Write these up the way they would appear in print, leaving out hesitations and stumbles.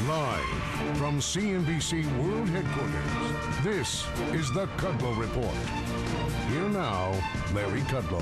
Live from CNBC World Headquarters, this is the Kudlow Report. Here now, Larry Kudlow.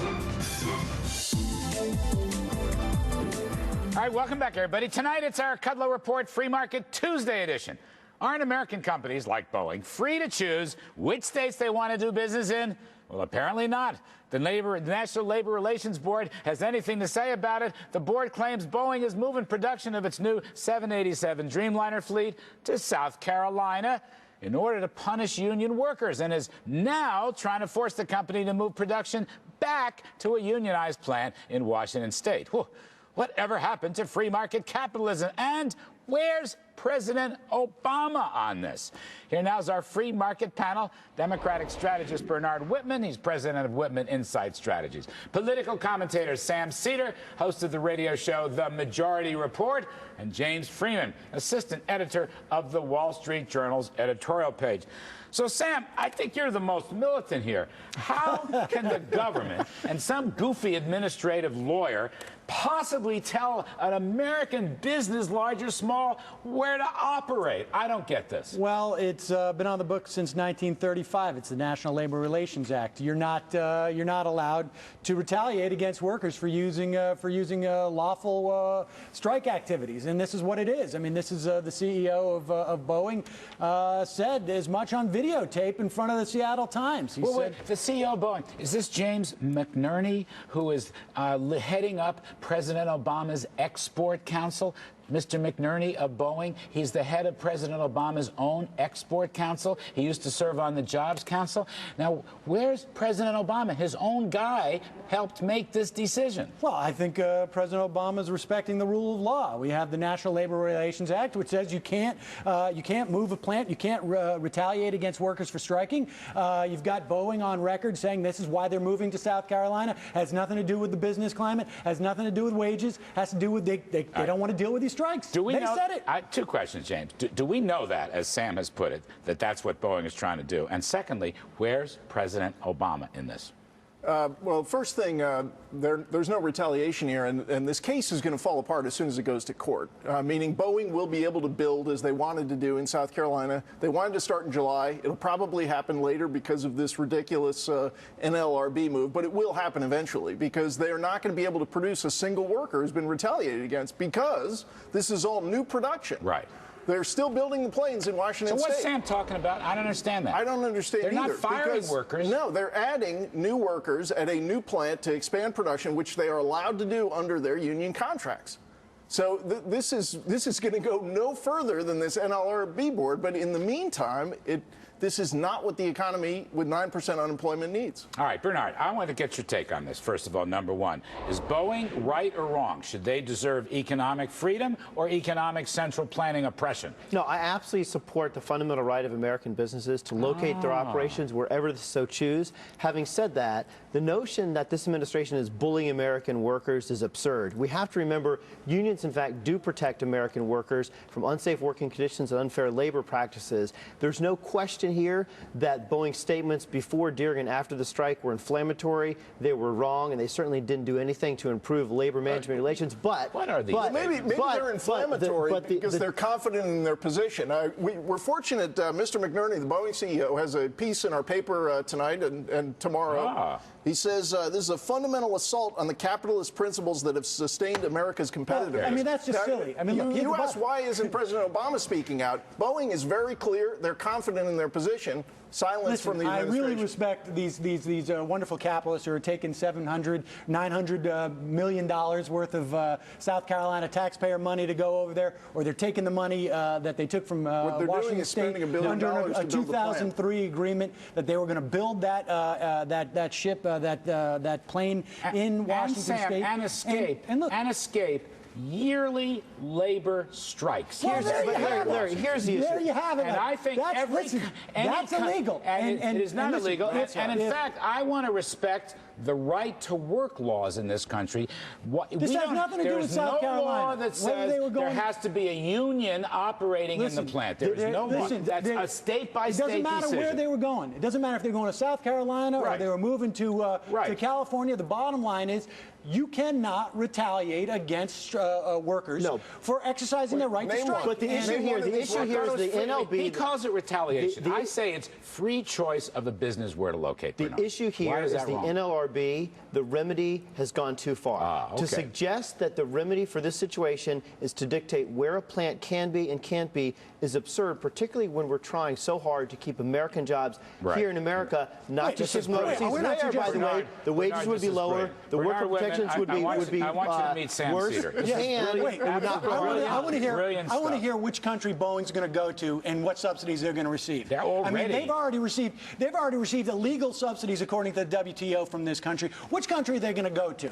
All right, welcome back, everybody. Tonight, it's our Kudlow Report Free Market Tuesday edition. Aren't American companies like Boeing free to choose which states they want to do business in? Well, apparently not. The National Labor Relations Board has anything to say about it. The board claims Boeing is moving production of its new 787 Dreamliner fleet to South Carolina in order to punish union workers, and is now trying to force the company to move production back to a unionized plant in Washington State. Whew. Whatever happened to free market capitalism? And where's President Obama on this? Here now is our free market panel. Democratic strategist Bernard Whitman. He's president of Whitman Insight Strategies. Political commentator Sam Seder, host of the radio show The Majority Report. And James Freeman, assistant editor of the Wall Street Journal's editorial page. So, Sam, I think you're the most militant here. How can the government and some goofy administrative lawyer possibly tell an American business, large or small, where to operate? I don't get this. Well, it's been on the books since 1935. It's the National Labor Relations Act. You're not allowed to retaliate against workers for using lawful strike activities, and this is what it is. I mean, this is the CEO of Boeing said as much on videotape in front of the Seattle Times. He said, wait, the CEO of Boeing, is this James McNerney, who is heading up President Obama's Export Council? Mr. McNerney of Boeing, he's the head of President Obama's own Export Council. He used to serve on the Jobs Council. Now, where's President Obama? His own guy helped make this decision. Well, I think President Obama is respecting the rule of law. We have the National Labor Relations Act, which says you can't move a plant, you can't retaliate against workers for striking. You've got Boeing on record saying this is why they're moving to South Carolina. Has nothing to do with the business climate, has nothing to do with wages, has to do with they don't want to deal with these strikes. Do we know? They said it. Two questions, James. Do we know that, as Sam has put it, that that's what Boeing is trying to do? And secondly, where's President Obama in this? Well, first thing, there's no retaliation here, and this case is going to fall apart as soon as it goes to court, meaning Boeing will be able to build as they wanted to do in South Carolina. They wanted to start in July. It'll probably happen later because of this ridiculous NLRB move, but it will happen eventually because they are not going to be able to produce a single worker who's been retaliated against because this is all new production. Right. They're still building the planes in Washington State. So what's Sam talking about? I don't understand that. I don't understand either. They're not firing workers. No, they're adding new workers at a new plant to expand production, which they are allowed to do under their union contracts. So this is going to go no further than this NLRB board. But in the meantime, this is not what the economy with 9% unemployment needs. All right, Bernard, I want to get your take on this. First of all, number one, is Boeing right or wrong? Should they deserve economic freedom or economic central planning oppression? No, I absolutely support the fundamental right of American businesses to locate their operations wherever they so choose. Having said that, the notion that this administration is bullying American workers is absurd. We have to remember unions, in fact, do protect American workers from unsafe working conditions and unfair labor practices. There's no question here that Boeing's statements before, during, and after the strike were inflammatory. They were wrong, and they certainly didn't do anything to improve labor management relations. But what are these? Maybe they're inflammatory because they're confident in their position. We're fortunate. Mr. McNerney, the Boeing CEO, has a piece in our paper tonight and tomorrow. He says this is a fundamental assault on the capitalist principles that have sustained America's competitiveness. I mean, that's just silly. I mean, you asked why isn't President Obama speaking out? Boeing is very clear. They're confident in their position. Silence from the administration. I really respect these wonderful capitalists who are taking $700, $900 million worth of South Carolina taxpayer money to go over there, or they're taking the money that they took from Washington State under a 2003 agreement that they were going to build that ship, that plane in Washington State and escape yearly labor strikes. Well, Larry, here's the issue. There you have it. And I think that's illegal. And it is not illegal. And in fact, I want to respect the right to work laws in this country. This has nothing to do with South Carolina. There's no law that says there has to be a union operating in the plant. There's no law. That's a state-by-state decision. It doesn't matter where they were going. It doesn't matter if they're going to South Carolina or they were moving to California. The bottom line is you cannot retaliate against workers for exercising their right to strike. But the issue here is the NLRB. He calls it retaliation. I say it's free choice of the business where to locate. The issue here is the NLRB. The remedy has gone too far. To suggest that the remedy for this situation is to dictate where a plant can be and can't be is absurd, particularly when we're trying so hard to keep American jobs here in America, not just as overseas. By the way, the wages would be lower, the worker protections would be I want you to meet Sam Cedar. I want to hear which country Boeing's going to go to and what subsidies they're going to receive. They've already received illegal subsidies according to the WTO from this country. Which country are they going to go to?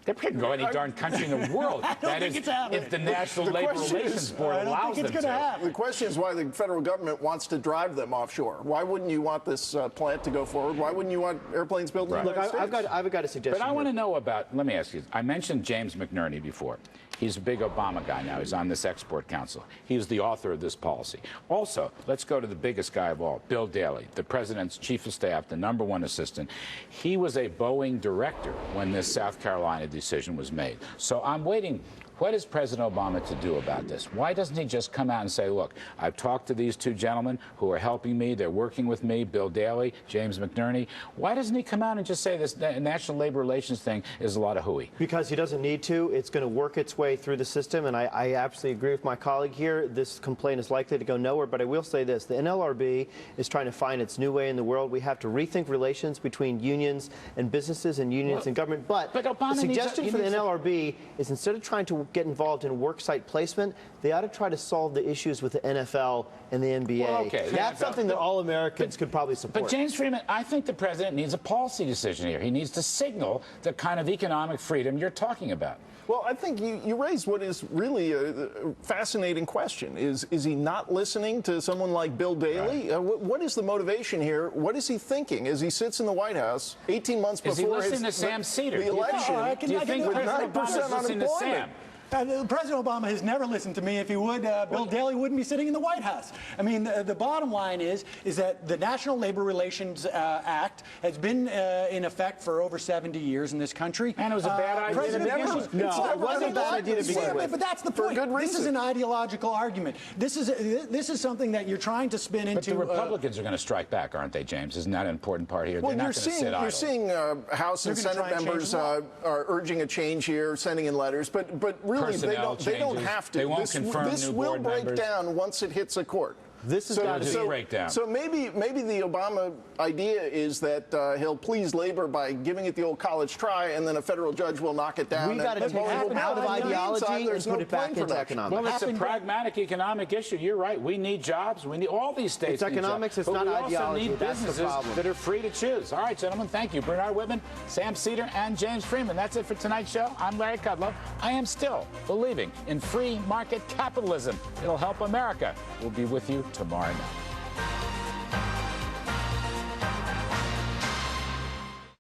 They can go any darn country in the world. That is, if the National Labor Relations Board allows them to. The question is why the federal government wants to drive them offshore. Why wouldn't you want this plant to go forward? Why wouldn't you want airplanes built in the United States? I've got a suggestion. But I want to know about, let me ask you, I mentioned James McNerney before. He's a big Obama guy now. He's on this export council. He was the author of this policy. Also, let's go to the biggest guy of all, Bill Daley, the president's chief of staff, the #1 assistant. He was a Boeing director when this South Carolina decision was made. So I'm waiting. What is President Obama to do about this? Why doesn't he just come out and say, look, I've talked to these two gentlemen who are helping me. They're working with me, Bill Daley, James McNerney. Why doesn't he come out and just say this National Labor Relations thing is a lot of hooey? Because he doesn't need to. It's going to work its way through the system, and I absolutely agree with my colleague here. This complaint is likely to go nowhere, but I will say this. The NLRB is trying to find its new way in the world. We have to rethink relations between unions and businesses and unions and government. But the suggestion for the NLRB is instead of trying to get involved in worksite placement, they ought to try to solve the issues with the NFL and the NBA. Well, okay. That's something that all Americans could probably support. But James Freeman, I think the president needs a policy decision here. He needs to signal the kind of economic freedom you're talking about. Well, I think you raised what is really a fascinating question. Is he not listening to someone like Bill Daley? What is the motivation here? What is he thinking as he sits in the White House 18 months before is he listening to Sam Cedar? The election? Do you think President Obama is listening to Sam? President Obama has never listened to me. If he would, Bill Daley wouldn't be sitting in the White House. I mean, the bottom line is that the National Labor Relations Act has been in effect for over 70 years in this country. And it was a bad idea to begin with. No, it wasn't a bad idea to begin with. But that's the point. This is an ideological argument. This is something that you're trying to spin into. But the Republicans are going to strike back, aren't they, James? Isn't that an important part here? Well, They're not going to sit idle. You're seeing House and Senate members are urging a change here, sending in letters, but really they don't have to. They won't confirm this new will board break members. down once it hits a court. This has got to break down. So maybe the Obama idea is that he'll please labor by giving it the old college try, and then a federal judge will knock it down. We've got to take it out of ideology and put it back into economics. Well, it's a pragmatic economic issue. You're right. We need jobs. We need all these states. It's economics. It's not ideology. We also need businesses that are free to choose. All right, gentlemen. Thank you, Bernard Whitman, Sam Cedar, and James Freeman. That's it for tonight's show. I'm Larry Kudlow. I am still believing in free market capitalism. It'll help America. We'll be with you tomorrow night.